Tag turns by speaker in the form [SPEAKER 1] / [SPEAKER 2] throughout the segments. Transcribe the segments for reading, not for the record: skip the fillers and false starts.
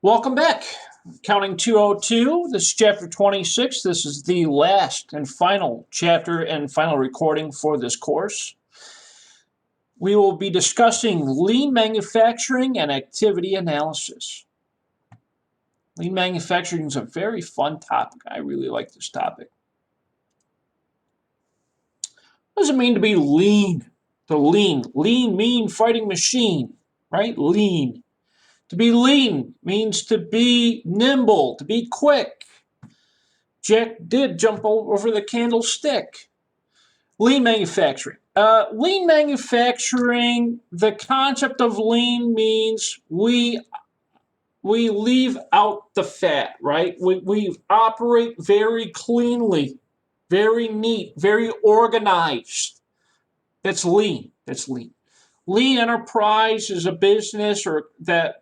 [SPEAKER 1] Welcome back. Counting 202. This is chapter 26. This is the last and final chapter and final recording for this course. We will be discussing lean manufacturing and activity analysis. Lean manufacturing is a very fun topic. I really like this topic. What does it mean to be lean? Lean, mean, fighting machine, right? Lean. To be lean means to be nimble, to be quick. Jack did jump over the candlestick. Lean manufacturing. Lean manufacturing, the concept of lean means we leave out the fat, right? We operate very cleanly, very neat, very organized. That's lean. That's lean. Lean enterprise is a business that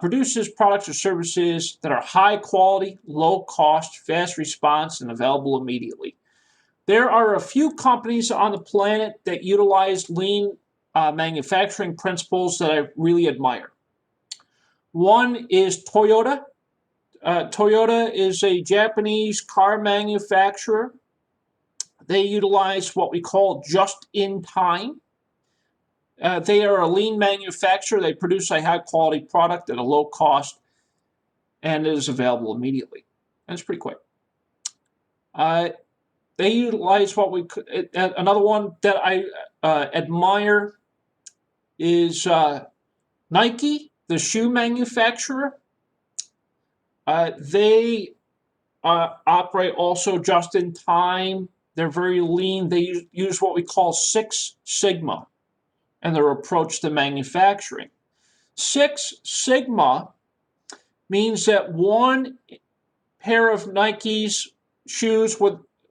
[SPEAKER 1] produces products or services that are high quality, low cost, fast response, and available immediately. There are a few companies on the planet that utilize lean manufacturing principles that I really admire. One is Toyota. Toyota is a Japanese car manufacturer. They utilize what we call just-in-time. They are a lean manufacturer. They produce a high-quality product at a low cost, and it is available immediately. And it's pretty quick. They utilize what we another one that I admire is Nike, the shoe manufacturer. They operate also just in time. They're very lean. They use what we call Six Sigma and their approach to manufacturing. Six Sigma means that one pair of Nike's shoes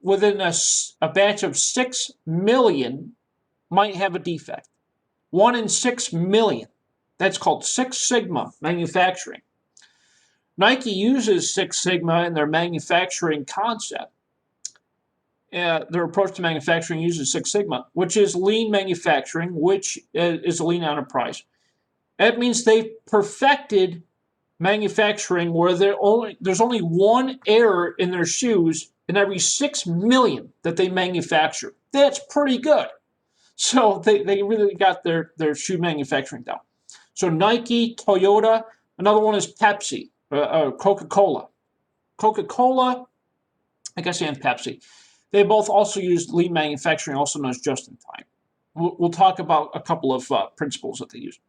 [SPEAKER 1] within a batch of 6 million might have a defect. 1 in 6 million. That's called Six Sigma manufacturing. Nike uses Six Sigma in their manufacturing concept. Their approach to manufacturing uses Six Sigma, which is lean manufacturing, which is a lean enterprise. That means they've perfected manufacturing where there's only one error in their shoes in every 6 million that they manufacture. That's pretty good. So they really got their shoe manufacturing down. So Nike, Toyota, another one is Pepsi, Coca-Cola. Coca-Cola, I guess, and Pepsi. They both also use lean manufacturing, also known as just-in-time. We'll talk about a couple of principles that they use.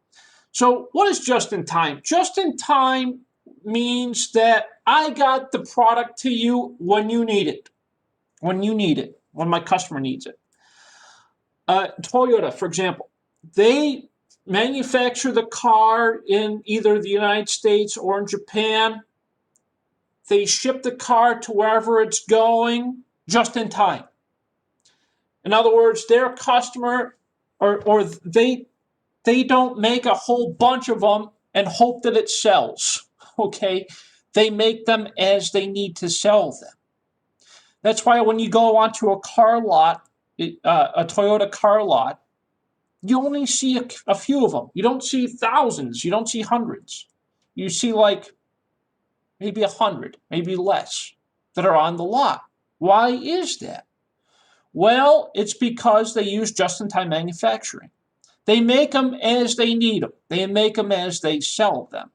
[SPEAKER 1] So what is just-in-time? Just-in-time means that I got the product to you when you need it. When my customer needs it. Toyota, for example, they manufacture the car in either the United States or in Japan. They ship the car to wherever it's going just in time. In other words, their customer or they don't make a whole bunch of them and hope that it sells. Okay? They make them as they need to sell them. That's why when you go onto a car lot, a Toyota car lot, you only see a few of them. You don't see thousands. You don't see hundreds. You see like maybe 100, maybe less that are on the lot. Why is that? Well, it's because they use just-in-time manufacturing. They make them as they need them. They make them as they sell them.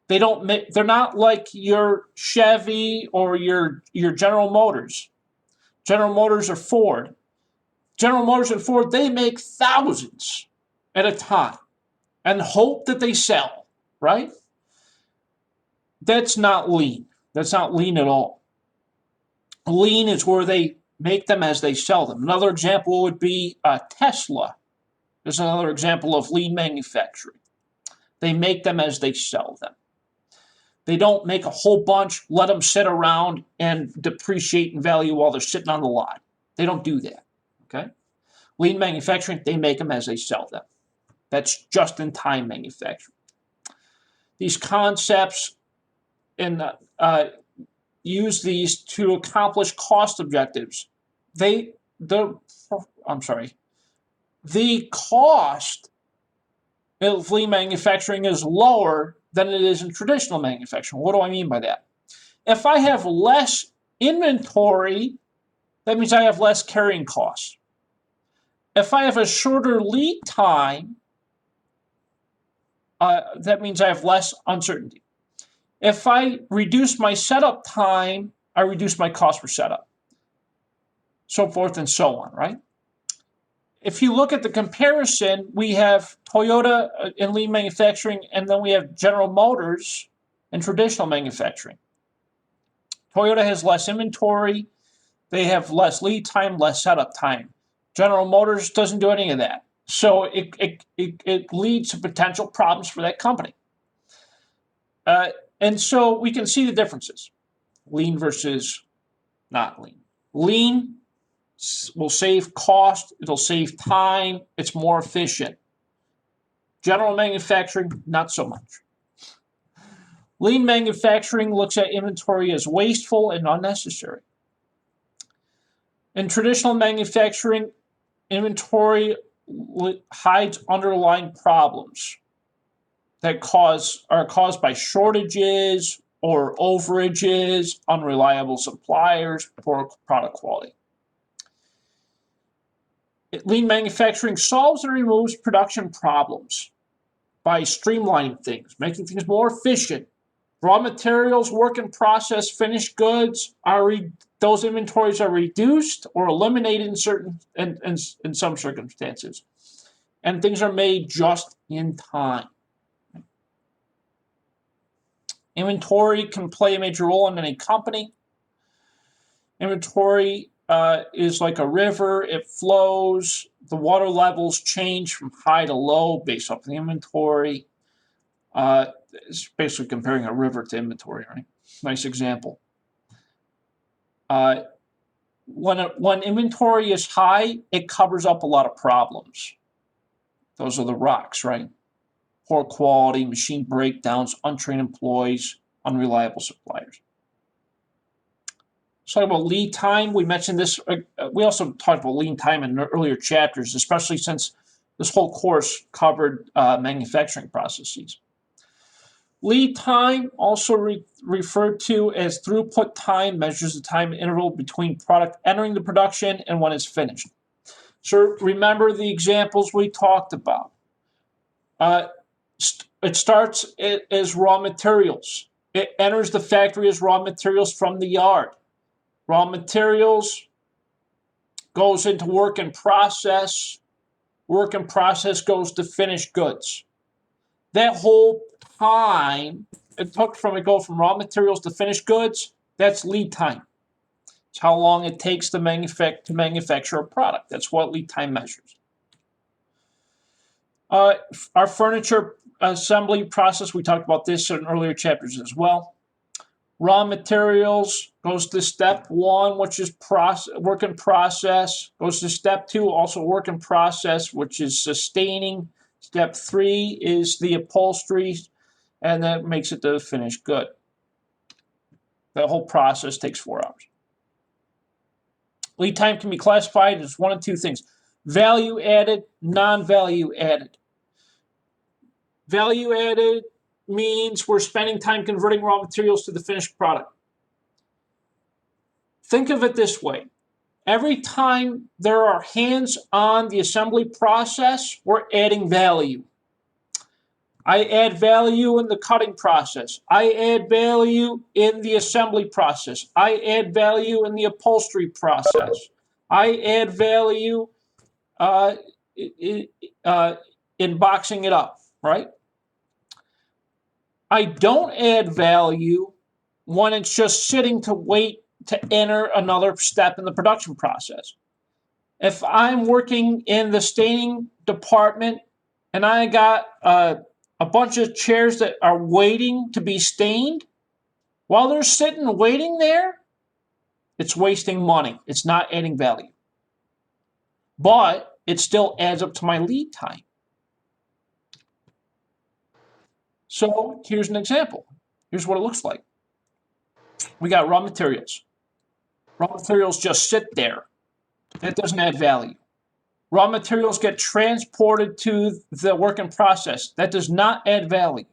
[SPEAKER 1] They're not like your Chevy or your General Motors. General Motors or Ford. General Motors and Ford, they make thousands at a time and hope that they sell, right? That's not lean. That's not lean at all. Lean is where they make them as they sell them. Another example would be Tesla. There's another example of lean manufacturing. They make them as they sell them. They don't make a whole bunch, let them sit around and depreciate in value while they're sitting on the lot. They don't do that. Okay? Lean manufacturing, they make them as they sell them. That's just-in-time manufacturing. These concepts use these to accomplish cost objectives. The cost if lean manufacturing is lower than it is in traditional manufacturing. What do I mean by that? If I have less inventory, that means I have less carrying costs. If I have a shorter lead time, that means I have less uncertainty. If I reduce my setup time, I reduce my cost per setup. So forth and so on, right? If you look at the comparison, we have Toyota in lean manufacturing, and then we have General Motors in traditional manufacturing. Toyota has less inventory. They have less lead time, less setup time. General Motors doesn't do any of that. So it leads to potential problems for that company. And so we can see the differences. Lean versus not lean. Lean will save cost. It'll save time. It's more efficient. General manufacturing, not so much. Lean manufacturing looks at inventory as wasteful and unnecessary. In traditional manufacturing, inventory hides underlying problems that are caused by shortages or overages, unreliable suppliers, poor product quality. Lean manufacturing solves and removes production problems by streamlining things, making things more efficient. Raw materials, work in process, finished goods those inventories are reduced or eliminated in some circumstances, and things are made just in time. Inventory can play a major role in any company. Inventory is like a river. It flows. The water levels change from high to low based off the inventory. It's basically comparing a river to inventory, right? Nice example. When inventory is high, it covers up a lot of problems. Those are the rocks, right? Poor quality, machine breakdowns, untrained employees, unreliable suppliers. Let's talk about lead time. We mentioned this. We also talked about lead time in earlier chapters, especially since this whole course covered manufacturing processes. Lead time, also referred to as throughput time, measures the time interval between product entering the production and when it's finished. So remember the examples we talked about. It starts as raw materials. It enters the factory as raw materials from the yard. Raw materials goes into work in process. Work in process goes to finished goods. That whole time it took from raw materials to finished goods, that's lead time. It's how long it takes to manufacture a product. That's what lead time measures. Our furniture assembly process, we talked about this in earlier chapters as well. Raw materials goes to step 1, which is work in process. Goes to step 2, also work in process, which is sustaining. Step 3 is the upholstery, and that makes it the finished good. That whole process takes 4 hours. Lead time can be classified as one of two things: value added, non-value added. Value added means we're spending time converting raw materials to the finished product. Think of it this way. Every time there are hands on the assembly process, we're adding value. I add value in the cutting process. I add value in the assembly process. I add value in the upholstery process. I add value in boxing it up, right? I don't add value when it's just sitting to wait to enter another step in the production process. If I'm working in the staining department and I got a bunch of chairs that are waiting to be stained, while they're sitting waiting there, it's wasting money. It's not adding value. But it still adds up to my lead time. So here's an example. Here's what it looks like. We got raw materials. Raw materials just sit there. That doesn't add value. Raw materials get transported to the work in process. That does not add value.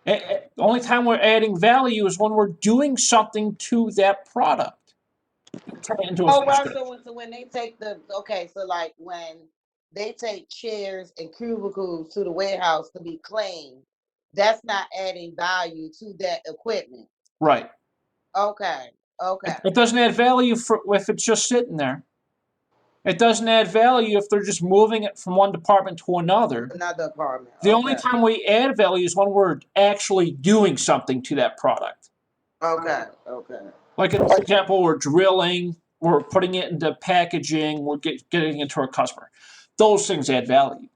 [SPEAKER 1] The only time we're adding value is when we're doing something to that product. Turn it into a
[SPEAKER 2] Oh
[SPEAKER 1] finished
[SPEAKER 2] wow,
[SPEAKER 1] good.
[SPEAKER 2] so when they take the okay, so like when they take chairs and cubicles to the warehouse to be cleaned, that's not adding value to that equipment.
[SPEAKER 1] Right.
[SPEAKER 2] Okay, okay.
[SPEAKER 1] It doesn't add value if it's just sitting there. It doesn't add value if they're just moving it from one department to another.
[SPEAKER 2] Another apartment.
[SPEAKER 1] The only
[SPEAKER 2] Okay,
[SPEAKER 1] time we add value is when we're actually doing something to that product.
[SPEAKER 2] okay, okay.
[SPEAKER 1] Like, for example, we're drilling, we're putting it into packaging, we're getting it to our customer. Those things add value.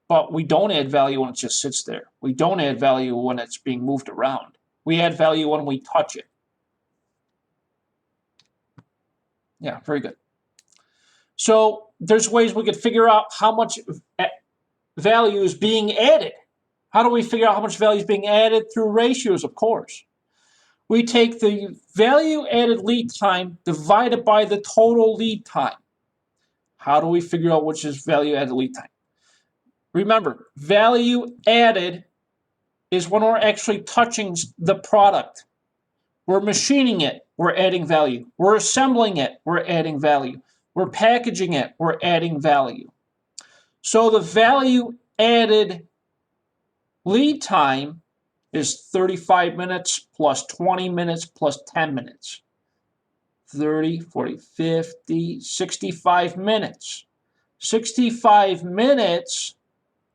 [SPEAKER 1] But we don't add value when it just sits there. We don't add value when it's being moved around. We add value when we touch it. Yeah, very good. So there's ways we could figure out how much value is being added. How do we figure out how much value is being added? Through ratios, of course. We take the value added lead time divided by the total lead time. How do we figure out which is value added lead time? Remember, value added is when we're actually touching the product. We're machining it, we're adding value. We're assembling it, we're adding value. We're packaging it, we're adding value. So the value added lead time is 35 minutes plus 20 minutes plus 10 minutes. 30, 40, 50, 65 minutes. 65 minutes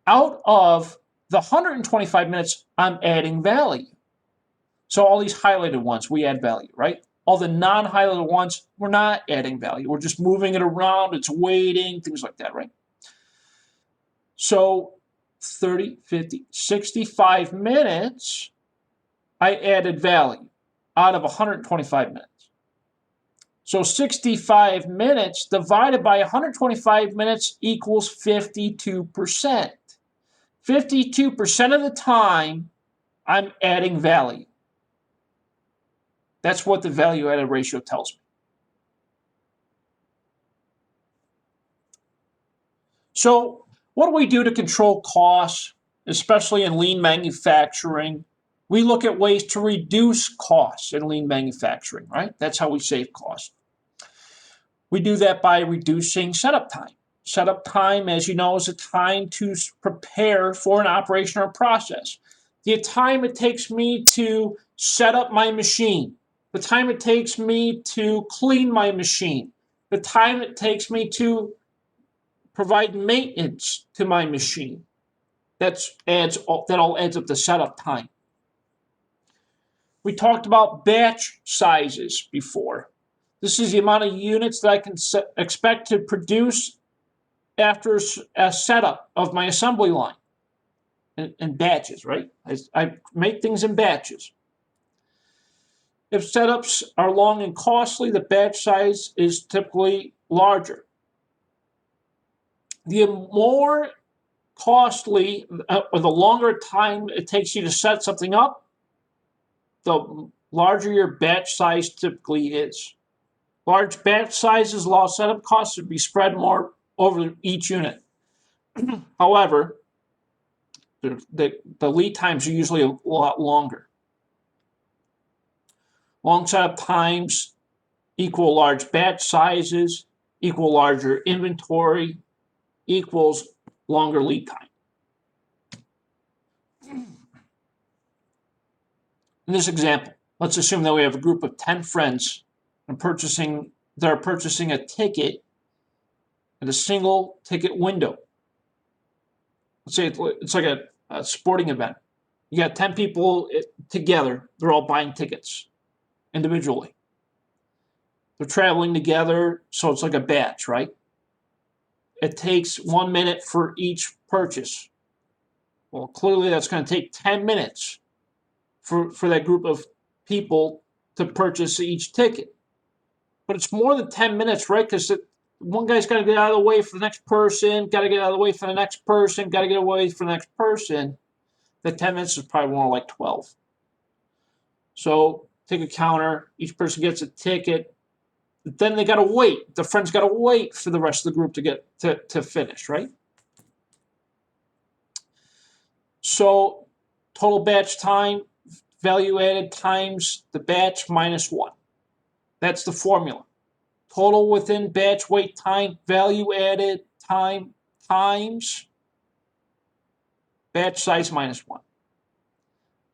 [SPEAKER 1] out of the 125 minutes, I'm adding value. So all these highlighted ones, we add value, right? All the non-highlighted ones, we're not adding value. We're just moving it around, it's waiting, things like that, right? So 30, 50, 65 minutes, I added value out of 125 minutes. So 65 minutes divided by 125 minutes equals 52%. 52% of the time, I'm adding value. That's what the value added ratio tells me. So what do we do to control costs, especially in lean manufacturing? We look at ways to reduce costs in lean manufacturing, right? That's how we save costs. We do that by reducing setup time. Setup time, as you know, is a time to prepare for an operation or process. The time it takes me to set up my machine, the time it takes me to clean my machine, the time it takes me to provide maintenance to my machine. That all adds up to setup time. We talked about batch sizes before. This is the amount of units that I can expect to produce after a setup of my assembly line in batches, right? I make things in batches. If setups are long and costly, the batch size is typically larger. The more costly or the longer time it takes you to set something up, the larger your batch size typically is. Large batch sizes allow setup costs to be spread more over each unit. However, the lead times are usually a lot longer. Long setup times equal large batch sizes, equal larger inventory, equals longer lead time. In this example, let's assume that we have a group of 10 friends and they're purchasing a ticket at a single ticket window. Let's say it's like a sporting event. You got 10 people together, they're all buying tickets individually. They're traveling together, so it's like a batch, right? It takes 1 minute for each purchase. Well, clearly that's going to take 10 minutes for that group of people to purchase each ticket. But it's more than 10 minutes, right? Because one guy's got to get out of the way for the next person, got to get out of the way for the next person, got to get away for the next person. That 10 minutes is probably more like 12. So take a counter, each person gets a ticket. then they got to wait. The friends got to wait for the rest of the group to get to finish, right? So total batch time, value added times the batch minus 1. That's the formula. Total within batch wait time, value added time times batch size minus 1.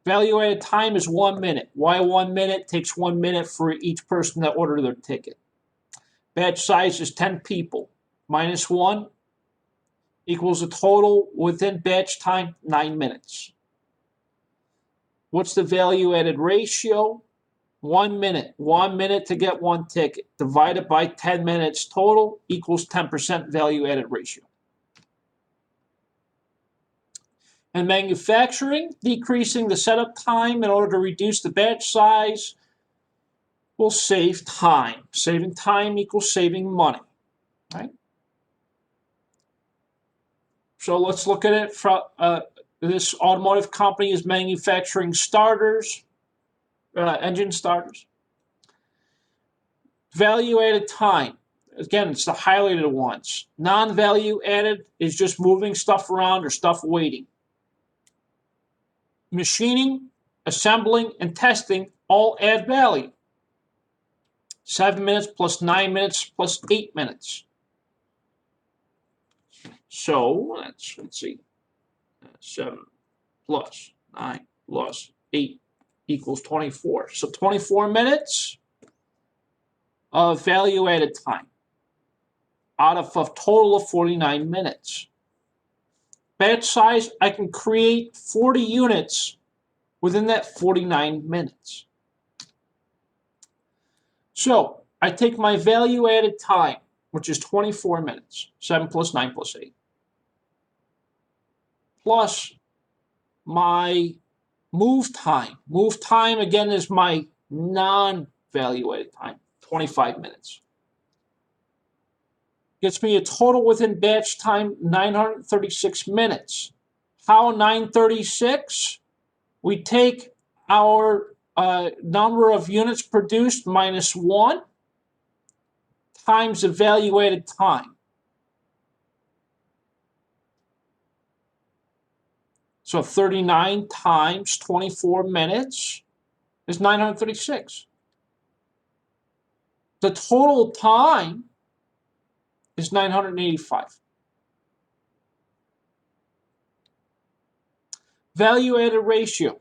[SPEAKER 1] Value added time is 1 minute. Why 1 minute? Takes 1 minute for each person that ordered their ticket. Batch size is 10 people. Minus 1 equals a total within batch time, 9 minutes. What's the value added ratio? 1 minute. 1 minute to get one ticket. Divided by 10 minutes total equals 10% value added ratio. In manufacturing, decreasing the setup time in order to reduce the batch size will save time. Saving time equals saving money, right? So let's look at it from this automotive company is manufacturing starters, engine starters. Value added time. Again, it's the highlighted ones. Non-value added is just moving stuff around or stuff waiting. Machining, assembling, and testing all add value. 7 minutes plus 9 minutes plus 8 minutes. So let's see. 7 plus 9 plus 8 equals 24. So 24 minutes of value added time out of a total of 49 minutes. Batch size, I can create 40 units within that 49 minutes. So I take my value added time, which is 24 minutes, 7 plus 9 plus 8, plus my move time. Move time, again, is my non-value added time, 25 minutes. Gets me a total within batch time, 936 minutes. How 936? We take our number of units produced minus 1 times the value added time. So 39 times 24 minutes is 936. The total time is 985. Value added ratio.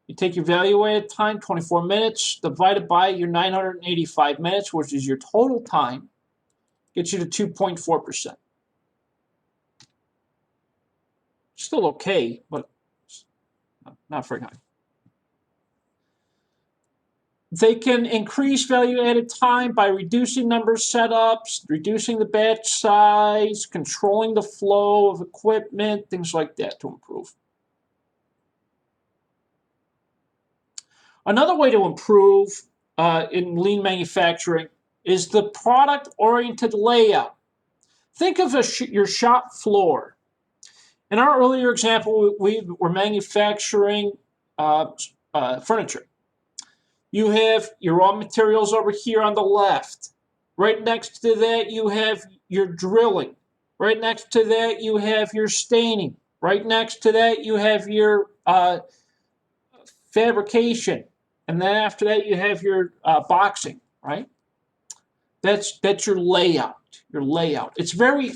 [SPEAKER 1] You take your value added time, 24 minutes, divided by your 985 minutes, which is your total time, gets you to 2.4%. Still okay, but not very high. They can increase value added time by reducing number of setups, reducing the batch size, controlling the flow of equipment, things like that to improve. Another way to improve in lean manufacturing is the product-oriented layout. Think of your shop floor. In our earlier example, we were manufacturing furniture. You have your raw materials over here on the left. Right next to that, you have your drilling. Right next to that, you have your staining. Right next to that, you have your fabrication. And then after that, you have your boxing, right? That's your layout, It's very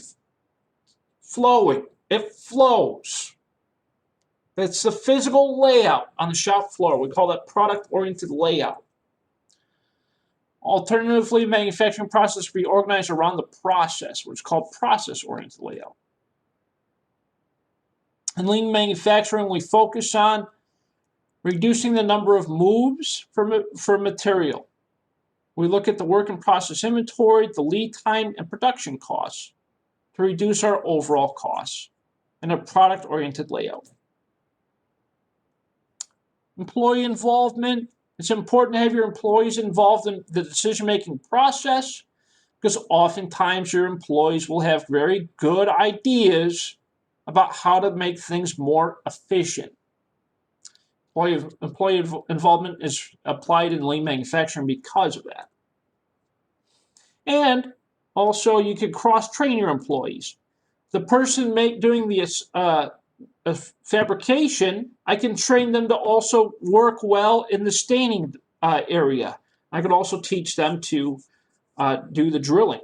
[SPEAKER 1] flowing. It flows. That's the physical layout on the shop floor. We call that product-oriented layout. Alternatively, manufacturing process can be organized around the process, which is called process-oriented layout. In lean manufacturing, we focus on reducing the number of moves for material. We look at the work in process inventory, the lead time, and production costs to reduce our overall costs in a product-oriented layout. Employee involvement. It's important to have your employees involved in the decision-making process because oftentimes your employees will have very good ideas about how to make things more efficient. Employee involvement is applied in lean manufacturing because of that. And also, you could cross-train your employees. The person doing the fabrication, I can train them to also work well in the staining area. I could also teach them to do the drilling.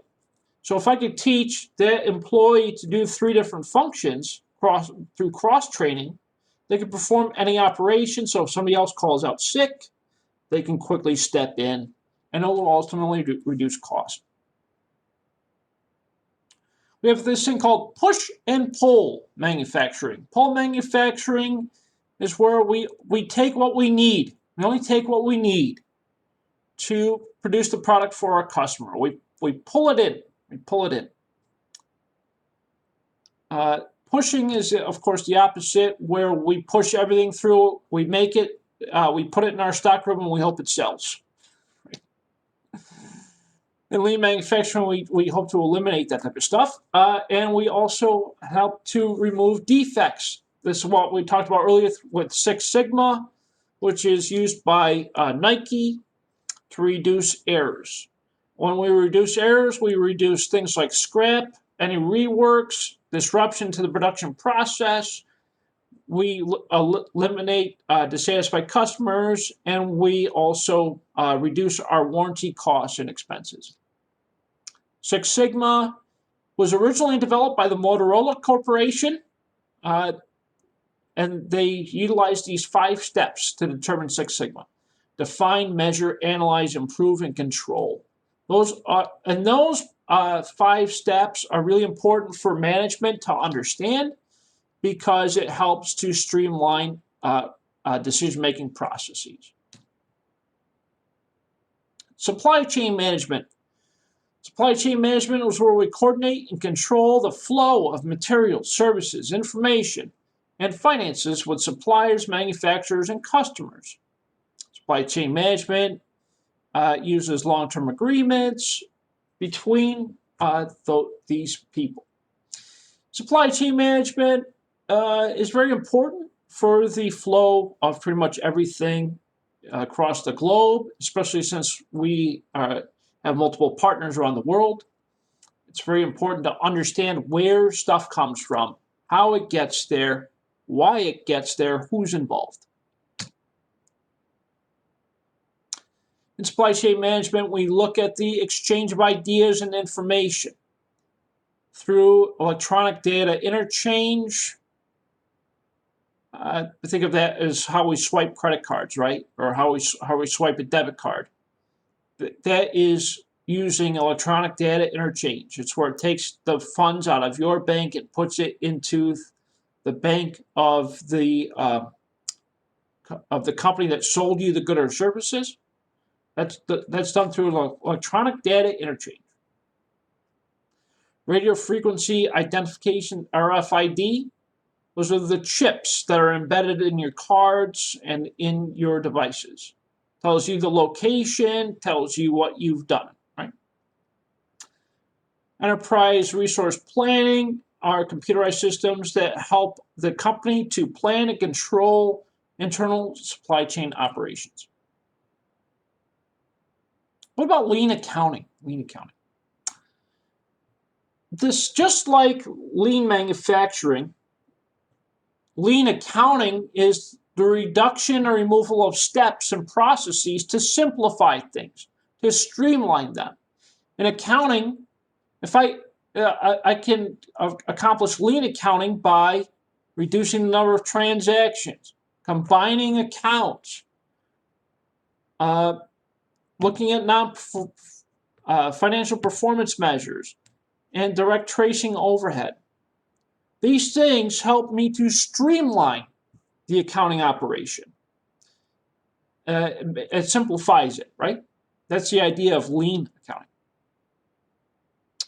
[SPEAKER 1] So if I could teach that employee to do 3 different functions through cross-training, they can perform any operation. So if somebody else calls out sick, they can quickly step in, and it will ultimately reduce cost. We have this thing called push and pull manufacturing. Pull manufacturing is where we take what we need. We only take what we need to produce the product for our customer. We pull it in. We pull it in. Pushing is, of course, the opposite, where we push everything through. We make it. We put it in our stockroom, and we hope it sells. In lean manufacturing, we hope to eliminate that type of stuff. And we also help to remove defects. This is what we talked about earlier with Six Sigma, which is used by Nike to reduce errors. When we reduce errors, we reduce things like scrap, any reworks, disruption to the production process. We eliminate dissatisfied customers, and we also reduce our warranty costs and expenses. Six Sigma was originally developed by the Motorola Corporation, and they utilized these 5 steps to determine Six Sigma: define, measure, analyze, improve, and control. Those 5 steps are really important for management to understand, because it helps to streamline decision-making processes. Supply chain management. Supply chain management is where we coordinate and control the flow of materials, services, information, and finances with suppliers, manufacturers, and customers. Supply chain management uses long-term agreements between these people. Supply chain management is very important for the flow of pretty much everything across the globe, especially since we have multiple partners around the world. It's very important to understand where stuff comes from, how it gets there, why it gets there, who's involved. In supply chain management, we look at the exchange of ideas and information through electronic data interchange. Think of that as how we swipe credit cards, right? Or how we swipe a debit card. That is using electronic data interchange. It's where it takes the funds out of your bank and puts it into the bank of the company that sold you the good or services. That's done through electronic data interchange. Radio frequency identification, RFID. Those are the chips that are embedded in your cards and in your devices. Tells you the location, tells you what you've done, right? Enterprise resource planning are computerized systems that help the company to plan and control internal supply chain operations. What about lean accounting? Lean accounting. This, just like lean manufacturing, lean accounting is the reduction or removal of steps and processes to simplify things, to streamline them. In accounting, if I can accomplish lean accounting by reducing the number of transactions, combining accounts, looking at financial performance measures, and direct tracing overhead. These things help me to streamline the accounting operation. It simplifies it, right? That's the idea of lean accounting.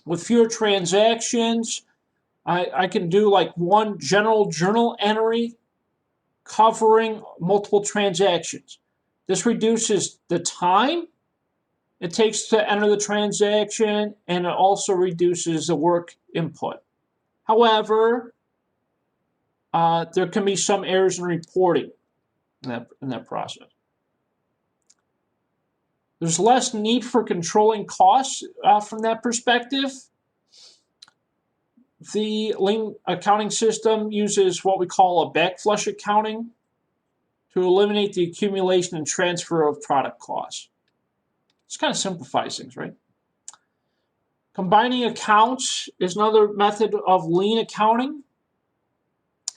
[SPEAKER 1] With fewer transactions, I can do like one general journal entry covering multiple transactions. This reduces the time it takes to enter the transaction, and it also reduces the work input. However, there can be some errors in reporting in that process. There's less need for controlling costs from that perspective. The lean accounting system uses what we call a backflush accounting to eliminate the accumulation and transfer of product costs. This kind of simplifies things, right? Combining accounts is another method of lean accounting.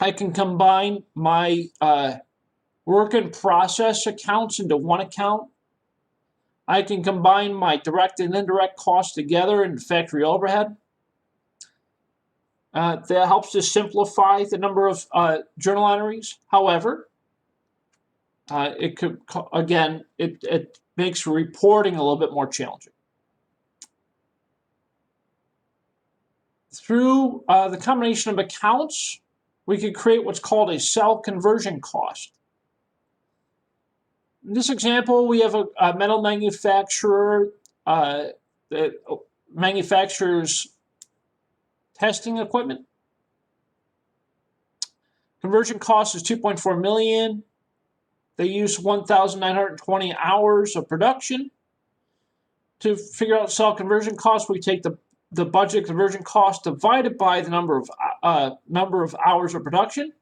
[SPEAKER 1] I can combine my work in process accounts into one account. I can combine my direct and indirect costs together into factory overhead. That helps to simplify the number of journal entries. However, it could, again, it makes reporting a little bit more challenging. Through the combination of accounts, we could create what's called a cell conversion cost. In this example, we have a metal manufacturer that manufactures testing equipment. Conversion cost is $2.4 million. They use 1,920 hours of production. To figure out cell conversion cost, we take the budget conversion cost divided by the number of hours of production.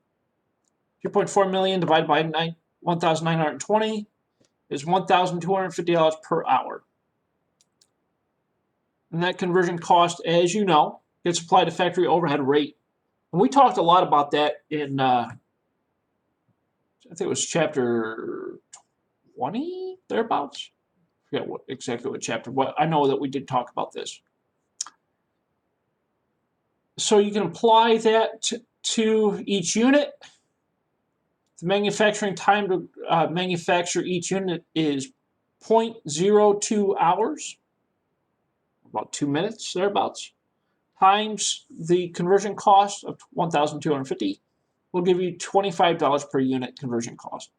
[SPEAKER 1] 2.4 million divided by 1,920 is $1,250 per hour. And that conversion cost, as you know, gets applied to factory overhead rate. And we talked a lot about that in, I think it was chapter 20, thereabouts. I forget exactly what chapter, but I know that we did talk about this. So you can apply that to each unit. The manufacturing time to manufacture each unit is 0.02 hours, about 2 minutes thereabouts, times the conversion cost of 1,250 will give you $25 per unit conversion cost.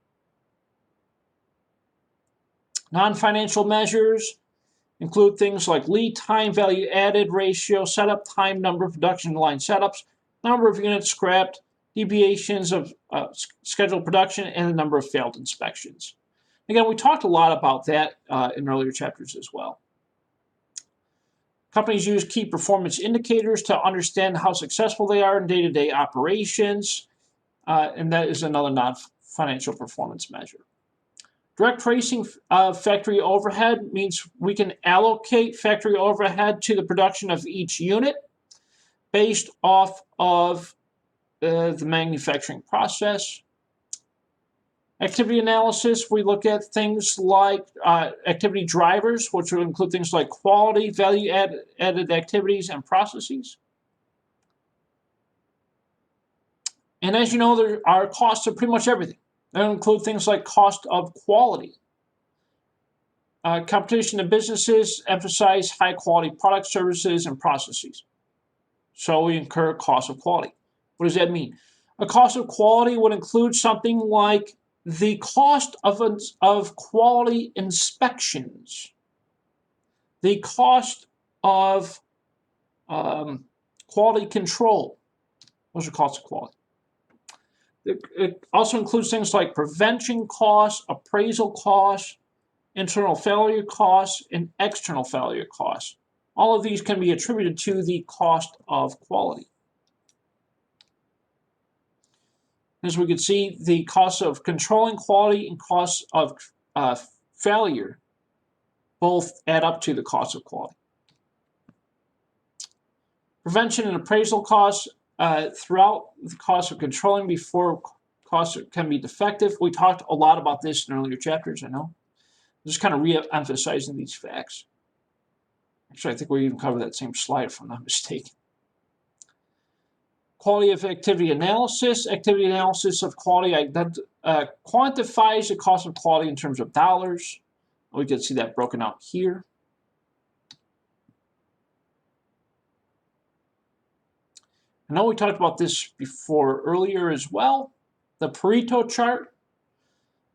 [SPEAKER 1] Non-financial measures include things like lead time, value added ratio, setup time, number of production line setups, number of units scrapped, deviations of scheduled production, and the number of failed inspections. Again, we talked a lot about that in earlier chapters as well. Companies use key performance indicators to understand how successful they are in day-to-day operations, and that is another non-financial performance measure. Direct tracing of factory overhead means we can allocate factory overhead to the production of each unit based off of the manufacturing process. Activity analysis, we look at things like activity drivers, which will include things like quality, value-added activities, and processes. And as you know, there are costs of pretty much everything. That include things like cost of quality. Competition in businesses emphasize high-quality products, services, and processes. So we incur cost of quality. What does that mean? A cost of quality would include something like the cost of quality inspections, the cost of quality control. Those are costs of quality. It also includes things like prevention costs, appraisal costs, internal failure costs, and external failure costs. All of these can be attributed to the cost of quality. As we can see, the costs of controlling quality and costs of failure both add up to the cost of quality. Prevention and appraisal costs throughout the cost of controlling before costs can be defective. We talked a lot about this in earlier chapters, I know. Just kind of re-emphasizing these facts. Actually, I think we even covered that same slide if I'm not mistaken. Quality of activity analysis. Activity analysis of quality quantifies the cost of quality in terms of dollars. We can see that broken out here. I know we talked about this before earlier as well. The Pareto chart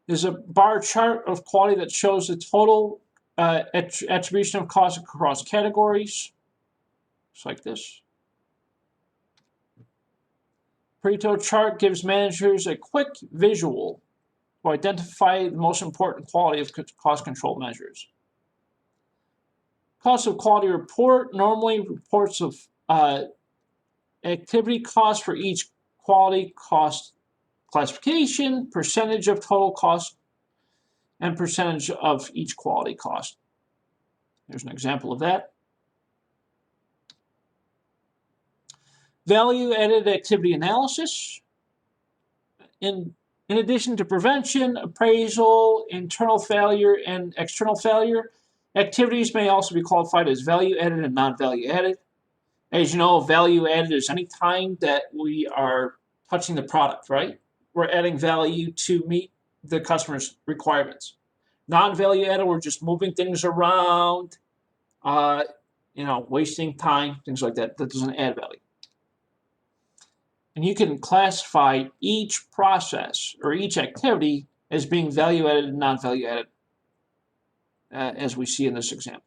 [SPEAKER 1] is a bar chart of quality that shows the total attribution of costs across categories. Just like this. Pareto chart gives managers a quick visual to identify the most important quality of cost control measures. Cost of quality report normally reports of activity costs for each quality cost classification, percentage of total cost, and percentage of each quality cost. Here's an example of that. Value-added activity analysis. In addition to prevention, appraisal, internal failure, and external failure, activities may also be qualified as value-added and non-value-added. As you know, value-added is any time that we are touching the product, right? We're adding value to meet the customer's requirements. Non-value-added, we're just moving things around, wasting time, things like that. That doesn't add value. And you can classify each process or each activity as being value-added and non-value-added, as we see in this example.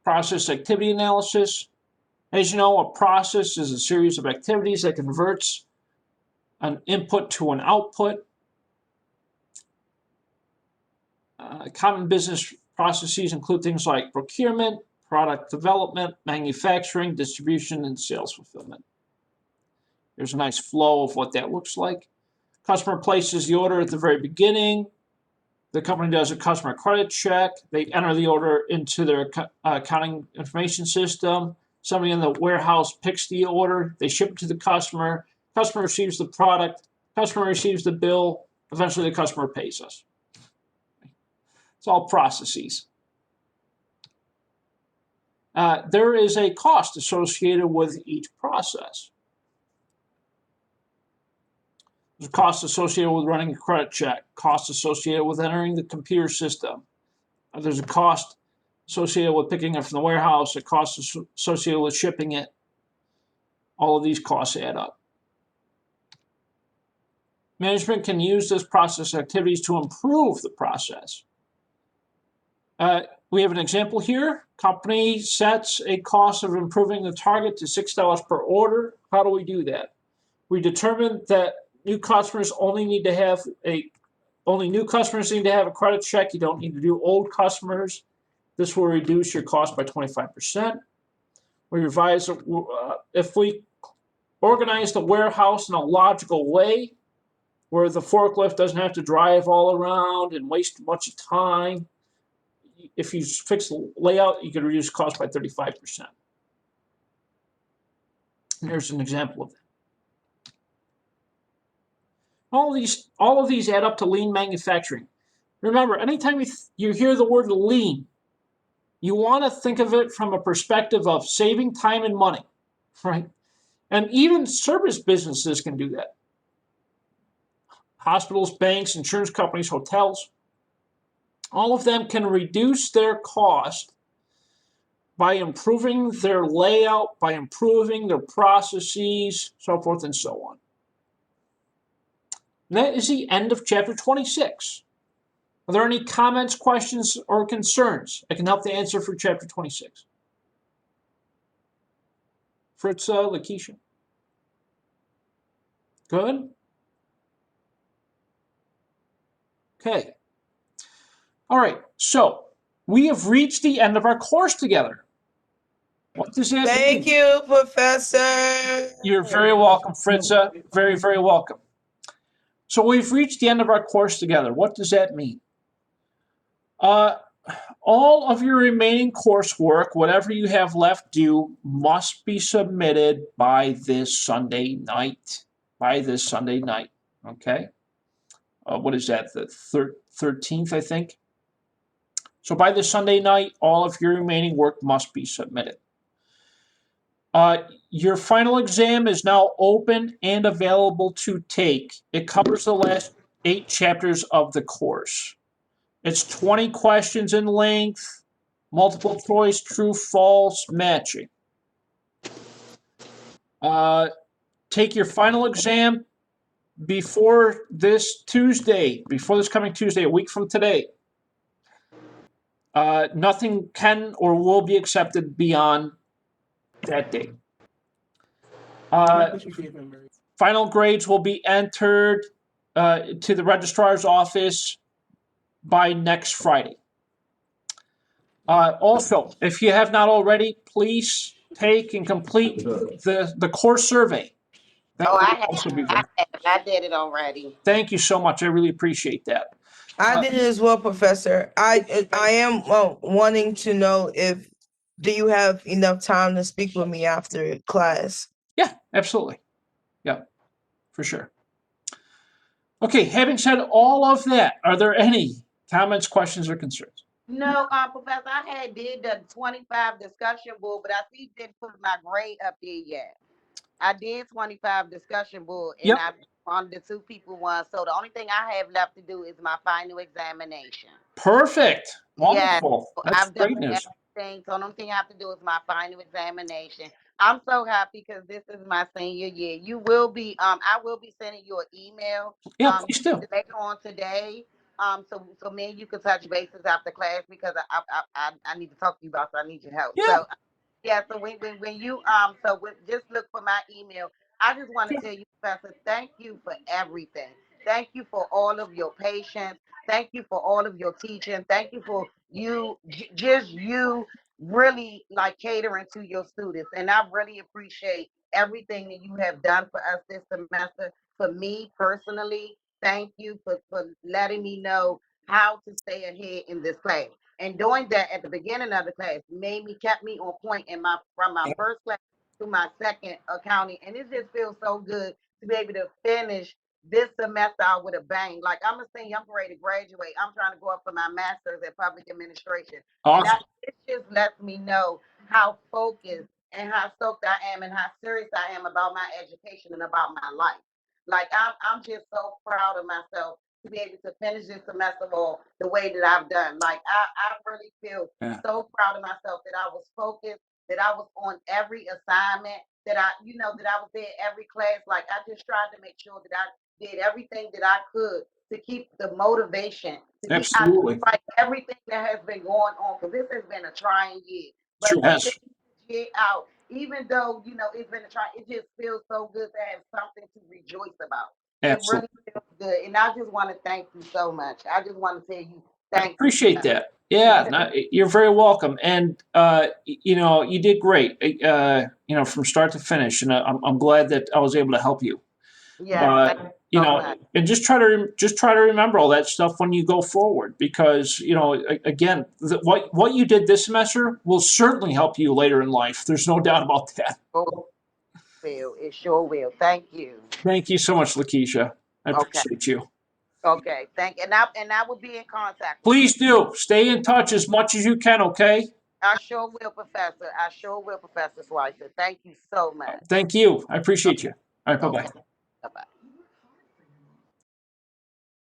[SPEAKER 1] Process activity analysis. As you know, a process is a series of activities that converts an input to an output. Common business processes include things like procurement, product development, manufacturing, distribution, and sales fulfillment. There's a nice flow of what that looks like. Customer places the order at the very beginning. The company does a customer credit check. They enter the order into their accounting information system. Somebody in the warehouse picks the order. They ship it to the customer. Customer receives the product. Customer receives the bill. Eventually, the customer pays us. It's all processes. There is a cost associated with each process. There's a cost associated with running a credit check, cost associated with entering the computer system. There's a cost associated with picking it from the warehouse, a cost associated with shipping it. All of these costs add up. Management can use this process activities to improve the process. We have an example here. Company sets a cost of improving the target to $6 per order. How do we do that? We determine that new customers only need to have a credit check. You don't need to do old customers. This will reduce your cost by 25%. We revise if we organize the warehouse in a logical way, where the forklift doesn't have to drive all around and waste much time. If you fix the layout, you can reduce cost by 35%. And here's an example of that. All of these add up to lean manufacturing. Remember, anytime you hear the word lean, you want to think of it from a perspective of saving time and money, right? And even service businesses can do that. Hospitals, banks, insurance companies, hotels, all of them can reduce their cost by improving their layout, by improving their processes, so forth and so on. And that is the end of chapter 26. Are there any comments, questions, or concerns I can help to answer for chapter 26? Fritz, Lakeisha? Good? Okay. All right, so we have reached the end of our course together. What does that mean?
[SPEAKER 3] Thank you, Professor.
[SPEAKER 1] You're very welcome, Fritza. Very, very welcome. So we've reached the end of our course together. What does that mean? All of your remaining coursework, whatever you have left due, must be submitted by this Sunday night. Okay? What is that? The 13th, I think. So by this Sunday night, all of your remaining work must be submitted. Your final exam is now open and available to take. It covers the last 8 chapters of the course. It's 20 questions in length, multiple choice, true, false, matching. Take your final exam before this coming Tuesday, a week from today. Nothing can or will be accepted beyond that date. Final grades will be entered to the registrar's office by next Friday. Also, if you have not already, please take and complete the course survey. That
[SPEAKER 2] Oh,
[SPEAKER 1] would
[SPEAKER 2] I
[SPEAKER 1] also be
[SPEAKER 2] have,
[SPEAKER 1] very.
[SPEAKER 2] I did it already.
[SPEAKER 1] Thank you so much. I really appreciate that.
[SPEAKER 3] I did it as well, Professor. I am wanting to know if do you have enough time to speak with me after class?
[SPEAKER 1] Yeah, absolutely. Yeah, for sure. Okay, having said all of that, are there any comments, questions, or concerns?
[SPEAKER 2] No, Professor, I did the 25 discussion board, but I see you didn't put my grade up there yet. I did 25 discussion board, and
[SPEAKER 1] Yep.
[SPEAKER 2] I on the two people one. So the only thing I have left to do is my final examination.
[SPEAKER 1] Perfect.
[SPEAKER 2] Yes,
[SPEAKER 1] Wonderful.
[SPEAKER 2] so
[SPEAKER 1] That's
[SPEAKER 2] I've done
[SPEAKER 1] great news.
[SPEAKER 2] everything. So the only thing I have to do is my final examination. I'm so happy because this is my senior year. You will be, I will be sending you an email,
[SPEAKER 1] Yeah, please do.
[SPEAKER 2] later on today. So me and you can touch bases after class because I need to talk to you about. So I need your help.
[SPEAKER 1] Yeah.
[SPEAKER 2] So yeah, so when you just look for my email. I just want to tell you, Professor, thank you for everything. Thank you for all of your patience. Thank you for all of your teaching. Thank you for just you really like catering to your students. And I really appreciate everything that you have done for us this semester. For me personally, thank you for letting me know how to stay ahead in this class. And doing that at the beginning of the class kept me on point in my from my first class to my second accounting. And it just feels so good to be able to finish this semester out with a bang. Like I'm a senior, I'm ready to graduate. I'm trying to go up for my master's in public administration. And
[SPEAKER 1] Awesome.
[SPEAKER 2] it just lets me know how focused and how stoked I am and how serious I am about my education and about my life. Like I'm just so proud of myself to be able to finish this semester off the way that I've done. Like I really feel
[SPEAKER 1] Yeah.
[SPEAKER 2] so proud of myself that I was focused, that I was on every assignment, that that I was there every class. Like I just tried to make sure that I did everything that I could to keep the motivation, to keep
[SPEAKER 1] Absolutely.
[SPEAKER 2] like everything that has been going on, because this has been a trying year. But
[SPEAKER 1] Sure
[SPEAKER 2] to
[SPEAKER 1] has.
[SPEAKER 2] finish this year out, even though it's been a try, it just feels so good to have something to rejoice about. It
[SPEAKER 1] Absolutely.
[SPEAKER 2] really feels good, and I just want to thank you so much. I just want to tell you
[SPEAKER 1] I
[SPEAKER 2] thank you.
[SPEAKER 1] appreciate that. Yeah, no, you're very welcome. And you did great. From start to finish, and I'm glad that I was able to help you.
[SPEAKER 2] Yes, thank you so much.
[SPEAKER 1] And just try to remember all that stuff when you go forward, because again, what you did this semester will certainly help you later in life. There's no doubt about that.
[SPEAKER 2] Oh, it sure will. Thank you.
[SPEAKER 1] Thank you so much, Lakeisha. I
[SPEAKER 2] Okay,
[SPEAKER 1] appreciate you.
[SPEAKER 2] okay. Thank and I will be in contact with you.
[SPEAKER 1] Please do stay in touch as much as you can. Okay.
[SPEAKER 2] I sure will, Professor. I sure will, Professor Schweitzer. Thank you so much.
[SPEAKER 1] Thank you. I appreciate you. All right. Bye bye.
[SPEAKER 2] Okay. Bye bye.